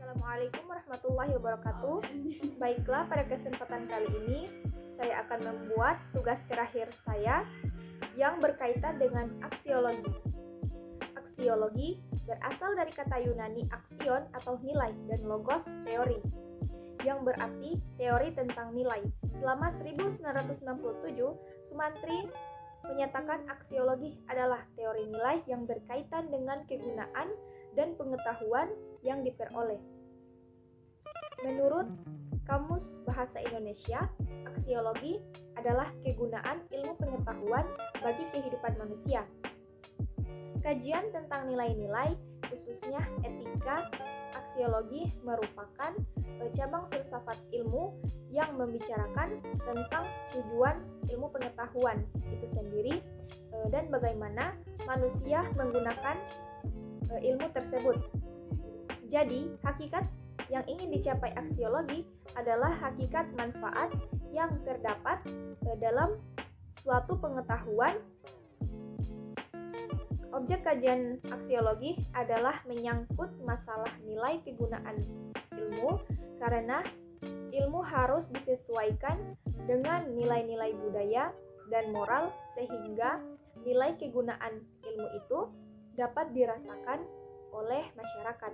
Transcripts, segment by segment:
Assalamualaikum warahmatullahi wabarakatuh. Baiklah, pada kesempatan kali ini saya akan membuat tugas terakhir saya yang berkaitan dengan aksiologi. Aksiologi berasal dari kata Yunani aksion atau nilai dan logos teori, yang berarti teori tentang nilai. Selama 1997, Sumantri menyatakan aksiologi adalah teori nilai yang berkaitan dengan kegunaan dan pengetahuan yang diperoleh. Menurut Kamus Bahasa Indonesia, aksiologi adalah kegunaan ilmu pengetahuan bagi kehidupan manusia. Kajian tentang nilai-nilai, khususnya etika, aksiologi merupakan cabang filsafat ilmu yang membicarakan tentang tujuan ilmu pengetahuan itu sendiri dan bagaimana manusia menggunakan ilmu tersebut. Jadi, hakikat yang ingin dicapai aksiologi adalah hakikat manfaat yang terdapat dalam suatu pengetahuan. Objek kajian aksiologi adalah menyangkut masalah nilai kegunaan ilmu, karena ilmu harus disesuaikan dengan nilai-nilai budaya dan moral sehingga nilai kegunaan ilmu itu dapat dirasakan oleh masyarakat.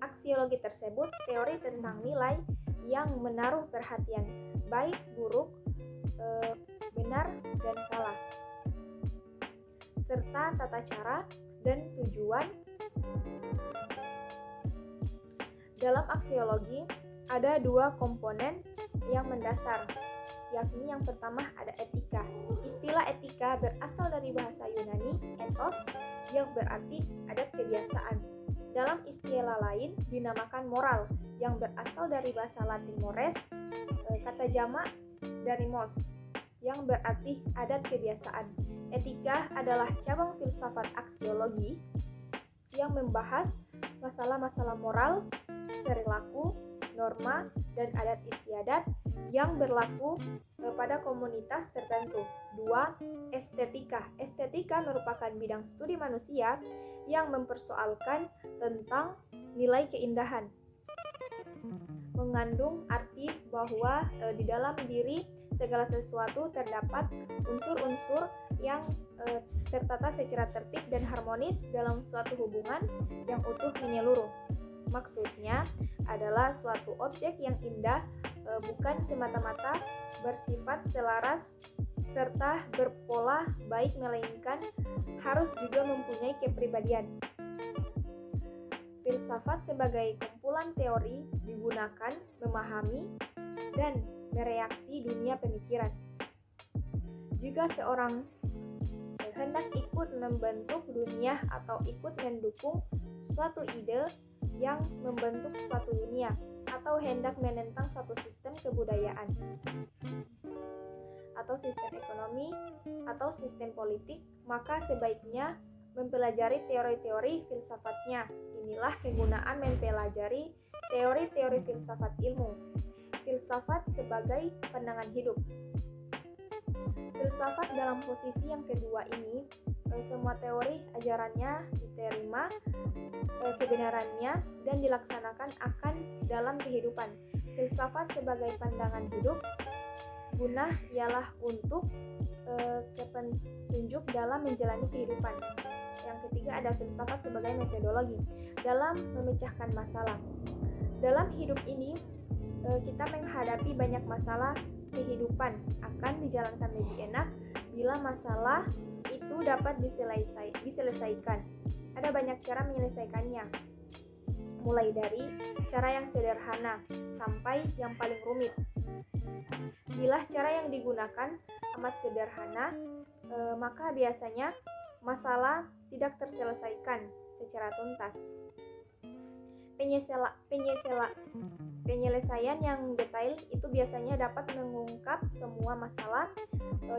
Aksiologi tersebut teori tentang nilai yang menaruh perhatian baik, buruk, benar, dan salah, serta tata cara dan tujuan. Dalam aksiologi ada dua komponen yang mendasar, yakni yang pertama ada etika. Istilah etika berasal dari bahasa Yunani ethos yang berarti adat kebiasaan. Dalam istilah lain dinamakan moral yang berasal dari bahasa Latin mores, kata jamak dari mos yang berarti adat kebiasaan. Etika adalah cabang filsafat aksiologi yang membahas masalah-masalah moral, perilaku, norma, dan adat istiadat yang berlaku pada komunitas tertentu. 2. Estetika. Estetika merupakan bidang studi manusia yang mempersoalkan tentang nilai keindahan. Mengandung arti bahwa di dalam diri segala sesuatu terdapat unsur-unsur yang tertata secara tertib dan harmonis dalam suatu hubungan yang utuh menyeluruh. Maksudnya adalah suatu objek yang indah bukan semata-mata bersifat selaras serta berpola baik, melainkan harus juga mempunyai kepribadian. Filsafat sebagai kumpulan teori digunakan memahami dan mereaksi dunia pemikiran. Jika seorang hendak ikut membentuk dunia atau ikut mendukung suatu ide yang membentuk suatu dunia, atau hendak menentang suatu sistem kebudayaan, atau sistem ekonomi, atau sistem politik, maka sebaiknya mempelajari teori-teori filsafatnya. Inilah kegunaan mempelajari teori-teori filsafat ilmu. Filsafat sebagai pandangan hidup. Filsafat dalam posisi yang kedua ini, semua teori ajarannya diterima, kebenarannya dan dilaksanakan akan dalam kehidupan. Filsafat sebagai pandangan hidup guna ialah untuk petunjuk dalam menjalani kehidupan. Yang ketiga ada filsafat sebagai metodologi dalam memecahkan masalah. Dalam hidup ini kita menghadapi banyak masalah kehidupan, akan dijalankan lebih enak bila masalah itu dapat diselesaikan. Ada banyak cara menyelesaikannya, mulai dari cara yang sederhana sampai yang paling rumit. Bila cara yang digunakan amat sederhana, maka biasanya masalah tidak terselesaikan secara tuntas. Penyelesaian yang detail itu biasanya dapat mengungkap semua masalah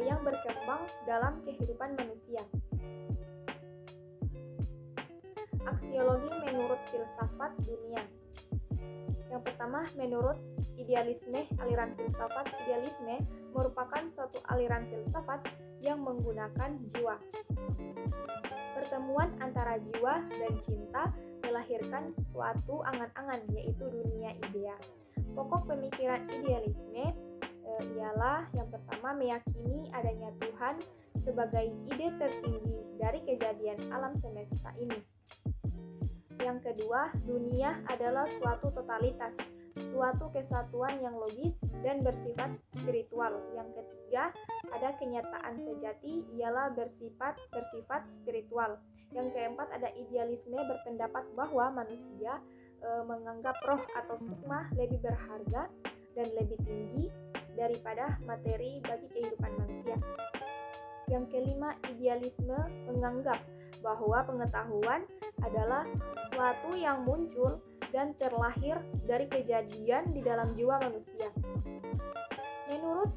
yang berkembang dalam kehidupan manusia. Aksiologi menurut filsafat dunia. Yang pertama, menurut idealisme, aliran filsafat idealisme merupakan suatu aliran filsafat yang menggunakan jiwa. Pertemuan antara jiwa dan cinta melahirkan suatu angan-angan, yaitu dunia idea. Pokok pemikiran idealisme ialah yang pertama meyakini adanya Tuhan sebagai ide tertinggi dari kejadian alam semesta ini. Yang kedua, dunia adalah suatu totalitas, suatu kesatuan yang logis dan bersifat spiritual. Yang ketiga, ada kenyataan sejati ialah bersifat spiritual. Yang keempat, ada idealisme berpendapat bahwa manusia menganggap roh atau sukma lebih berharga dan lebih tinggi daripada materi bagi kehidupan manusia. Yang kelima, idealisme menganggap bahwa pengetahuan adalah suatu yang muncul dan terlahir dari kejadian di dalam jiwa manusia. Menurut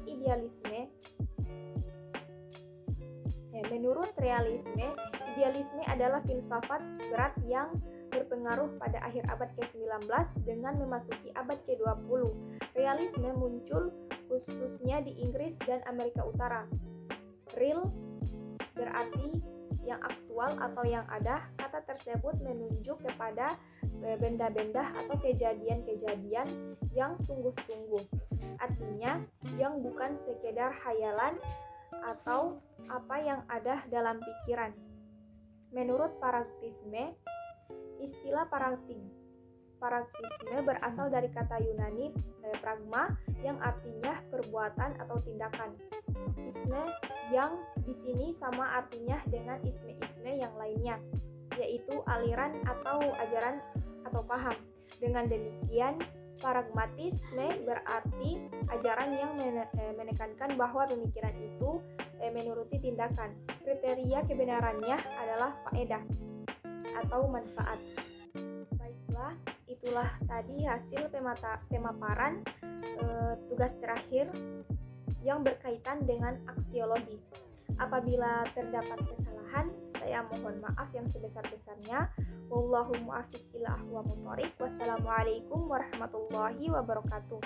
realisme, idealisme adalah filsafat berat yang berpengaruh pada akhir abad ke-19 dengan memasuki abad ke-20. Realisme muncul khususnya di Inggris dan Amerika Utara. Real berarti yang aktual atau yang ada. Kata tersebut menunjuk kepada benda-benda atau kejadian-kejadian yang sungguh-sungguh. Artinya yang bukan sekedar khayalan atau apa yang ada dalam pikiran. Menurut pragmatisme, istilah pragmatisme berasal dari kata Yunani pragma yang artinya perbuatan atau tindakan. Isme yang di sini sama artinya dengan isme-isme yang lainnya, yaitu aliran atau ajaran atau paham. Dengan demikian, pragmatisme berarti ajaran yang menekankan bahwa pemikiran itu menuruti tindakan. Kriteria kebenarannya adalah faedah atau manfaat. Baiklah, itulah tadi hasil pemaparan tugas terakhir yang berkaitan dengan aksiologi. Apabila terdapat kesalahan, saya mohon maaf yang sebesar-besarnya. Wallahu muwaffiq ila aqwamit thoriq. Wassalamualaikum warahmatullahi wabarakatuh.